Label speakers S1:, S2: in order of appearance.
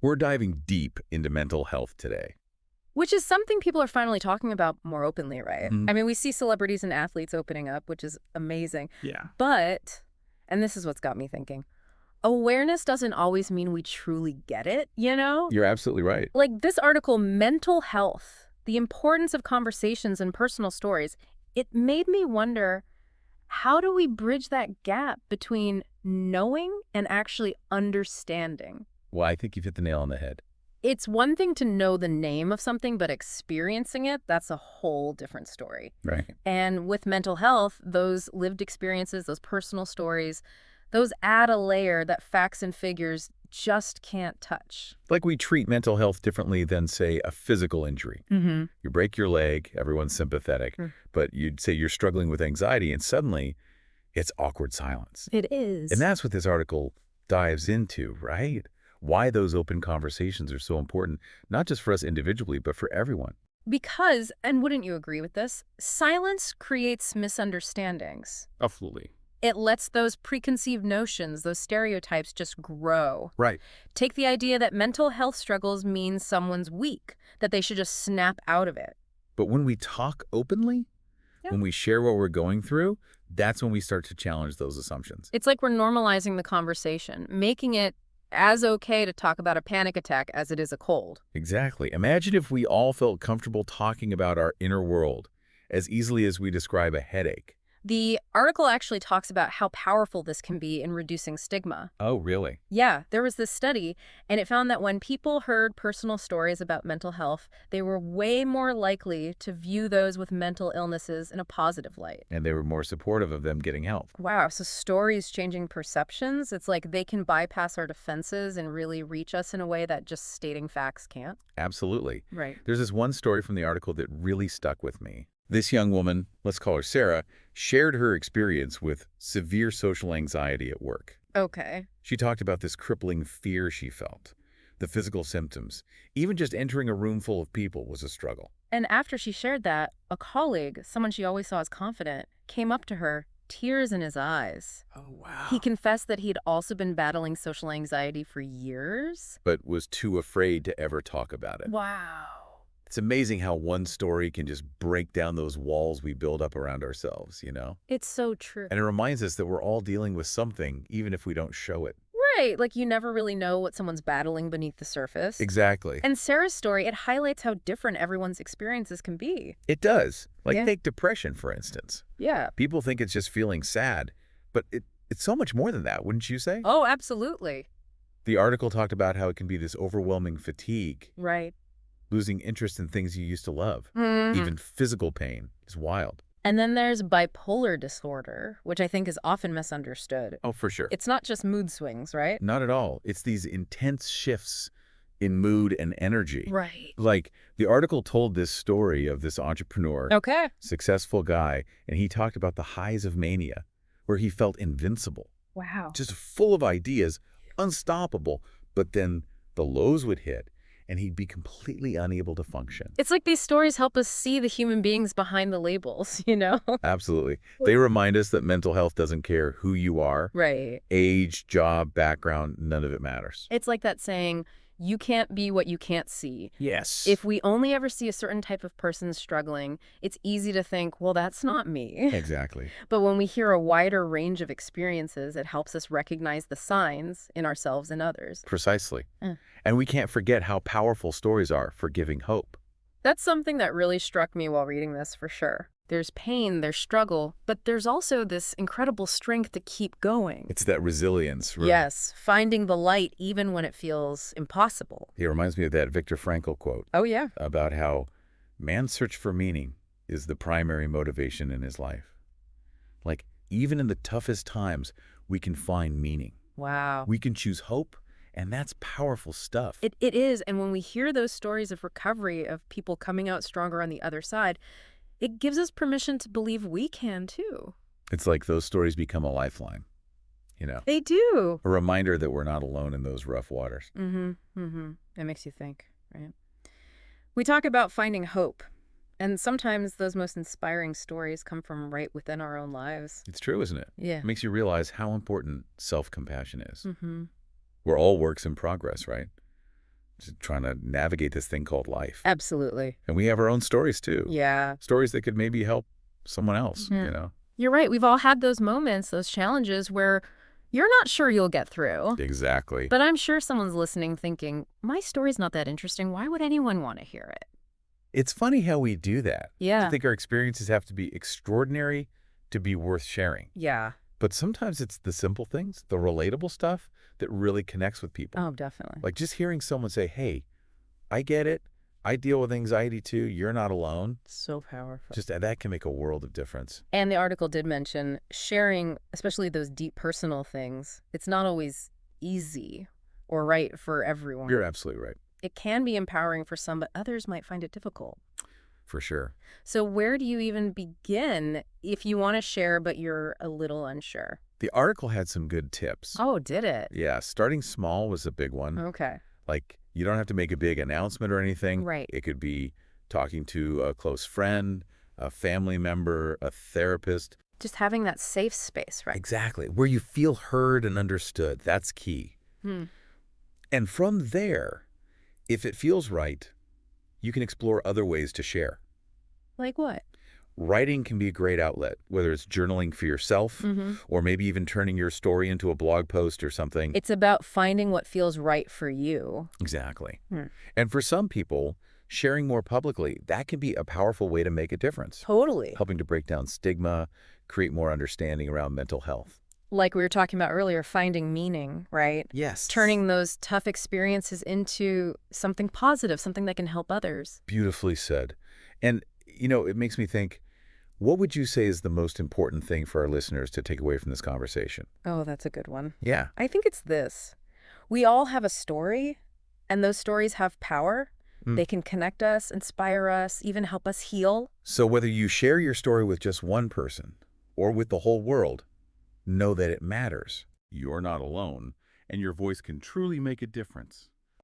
S1: We're diving deep into mental health today.
S2: Which is something people are finally talking about more openly, right?
S1: Mhm.
S2: I mean, we see celebrities and athletes opening up, which is amazing.
S1: Yeah.
S2: But, and this is what's got me thinking, awareness doesn't always mean we truly get it, you know?
S1: You're absolutely right.
S2: Like this article, Mental Health, the Importance of Conversations and Personal Stories, it made me wonder, how do we bridge that gap between knowing and actually understanding?
S1: Well, I think you've hit the nail on the head.
S2: It's one thing to know the name of something, but experiencing it, that's a whole different story.
S1: Right.
S2: And with mental health, those lived experiences, those personal stories, those add a layer that facts and figures just can't touch.
S1: Like we treat mental health differently than, say, a physical injury.
S2: Mm-hmm.
S1: You break your leg, everyone's sympathetic, but you'd say you're struggling with anxiety, and suddenly it's awkward silence.
S2: It is.
S1: And that's what this article dives into, right? Why those open conversations are so important, not just for us individually, but for everyone.
S2: Because, and wouldn't you agree with this, silence creates misunderstandings.
S1: Absolutely.
S2: It lets those preconceived notions, those stereotypes just grow.
S1: Right.
S2: Take the idea that mental health struggles mean someone's weak, that they should just snap out of it.
S1: But when we talk openly,
S2: Yeah.
S1: when we share what we're going through, that's when we start to challenge those assumptions.
S2: It's like we're normalizing the conversation, making it as okay to talk about a panic attack as it is a cold.
S1: Exactly. Imagine if we all felt comfortable talking about our inner world as easily as we describe a headache.
S2: The article actually talks about how powerful this can be in reducing stigma.
S1: Oh, really?
S2: Yeah, there was this study, and it found that when people heard personal stories about mental health, they were way more likely to view those with mental illnesses in a positive light.
S1: And they were more supportive of them getting help.
S2: Wow, so stories changing perceptions, it's like they can bypass our defenses and really reach us in a way that just stating facts can't.
S1: Absolutely.
S2: Right.
S1: There's this one story from the article that really stuck with me. This young woman, let's call her Sarah, shared her experience with severe social anxiety at work.
S2: Okay.
S1: She talked about this crippling fear she felt, the physical symptoms. Even just entering a room full of people was a struggle.
S2: And after she shared that, a colleague, someone she always saw as confident, came up to her, tears in his eyes.
S1: Oh, wow.
S2: He confessed that he'd also been battling social anxiety for years.
S1: But was too afraid to ever talk about it.
S2: Wow.
S1: It's amazing how one story can just break down those walls we build up around ourselves, you know?
S2: It's so true.
S1: And it reminds us that we're all dealing with something, even if we don't show it.
S2: Right, like you never really know what someone's battling beneath the surface.
S1: Exactly.
S2: And Sarah's story, it highlights how different everyone's experiences can be.
S1: It does. Like
S2: Yeah.
S1: take depression, for instance.
S2: Yeah.
S1: People think it's just feeling sad, but it's so much more than that, wouldn't you say?
S2: Oh, absolutely.
S1: The article talked about how it can be this overwhelming fatigue,
S2: Right.
S1: losing interest in things you used to love.
S2: Mhm.
S1: Even physical pain is wild.
S2: And then there's bipolar disorder, which I think is often misunderstood.
S1: Oh, for sure.
S2: It's not just mood swings, right?
S1: Not at all. It's these intense shifts in mood and energy.
S2: Right.
S1: Like the article told this story of this entrepreneur,
S2: Okay.
S1: successful guy, and he talked about the highs of mania, where he felt invincible,
S2: Wow.
S1: just full of ideas, unstoppable. But then the lows would hit, and he'd be completely unable to function.
S2: It's like these stories help us see the human beings behind the labels, you know?
S1: Absolutely. They remind us that mental health doesn't care who you are,
S2: Right.
S1: age, job, background, none of it matters.
S2: It's like that saying, you can't be what you can't see.
S1: Yes.
S2: If we only ever see a certain type of person struggling, it's easy to think, well, that's not me.
S1: Exactly.
S2: But when we hear a wider range of experiences, it helps us recognize the signs in ourselves and others.
S1: Precisely.
S2: Uh.
S1: And we can't forget how powerful stories are for giving hope.
S2: That's something that really struck me while reading this, for sure. There's pain, there's struggle, but there's also this incredible strength to keep going.
S1: It's that resilience.
S2: Yes, finding the light even when it feels impossible.
S1: It reminds me of that Viktor Frankl quote
S2: Oh, yeah.
S1: about how man's search for meaning is the primary motivation in his life. Like, even in the toughest times, we can find meaning.
S2: Wow.
S1: We can choose hope, and that's powerful stuff.
S2: It is, and when we hear those stories of recovery, of people coming out stronger on the other side, it gives us permission to believe we can, too.
S1: It's like those stories become a lifeline, you know?
S2: They do.
S1: A reminder that we're not alone in those rough waters.
S2: That makes you think, right? We talk about finding hope, and sometimes those most inspiring stories come from right within our own lives.
S1: It's true, isn't it?
S2: Yeah.
S1: It makes you realize how important self-compassion is.
S2: Mm-hmm.
S1: We're all works in progress, right? just trying to navigate this thing called life.
S2: Absolutely.
S1: And we have our own stories, too.
S2: Yeah.
S1: Stories that could maybe help someone else,
S2: Mhm.
S1: you know?
S2: You're right. We've all had those moments, those challenges where you're not sure you'll get through.
S1: Exactly.
S2: But I'm sure someone's listening thinking, my story's not that interesting. Why would anyone want to hear it?
S1: It's funny how we do that. To
S2: Yeah.
S1: think our experiences have to be extraordinary to be worth sharing.
S2: Yeah.
S1: But sometimes it's the simple things, the relatable stuff, that really connects with people.
S2: Oh, definitely.
S1: Like just hearing someone say, hey, I get it. I deal with anxiety too. You're not alone.
S2: So powerful.
S1: Just that can make a world of difference.
S2: And the article did mention sharing, especially those deep personal things. It's not always easy or right for everyone.
S1: You're absolutely right.
S2: It can be empowering for some, but others might find it difficult.
S1: For sure.
S2: So where do you even begin if you want to share, but you're a little unsure?
S1: The article had some good tips.
S2: Oh, did it?
S1: Yeah, starting small was a big one.
S2: Okay.
S1: Like, you don't have to make a big announcement or anything.
S2: Right.
S1: It could be talking to a close friend, a family member, a therapist.
S2: Just having that safe space, right?
S1: Exactly. Where you feel heard and understood. That's key.
S2: Hmm.
S1: And from there, if it feels right, you can explore other ways to share.
S2: Like what?
S1: Writing can be a great outlet, whether it's journaling for yourself or maybe even turning your story into a blog post or something.
S2: It's about finding what feels right for you.
S1: Exactly.
S2: Hmm.
S1: And for some people, sharing more publicly, that can be a powerful way to make a difference,
S2: Totally.
S1: helping to break down stigma, create more understanding around mental health.
S2: Like we were talking about earlier, finding meaning, right?
S1: Yes.
S2: Turning those tough experiences into something positive, something that can help others.
S1: Beautifully said. And, it makes me think, what would you say is the most important thing for our listeners to take away from this conversation?
S2: Oh, that's a good one.
S1: Yeah.
S2: I think it's this. We all have a story, and those stories have power. They can connect us, inspire us, even help us heal.
S1: So whether you share your story with just one person or with the whole world, know that it matters. You're not alone, and your voice can truly make a difference.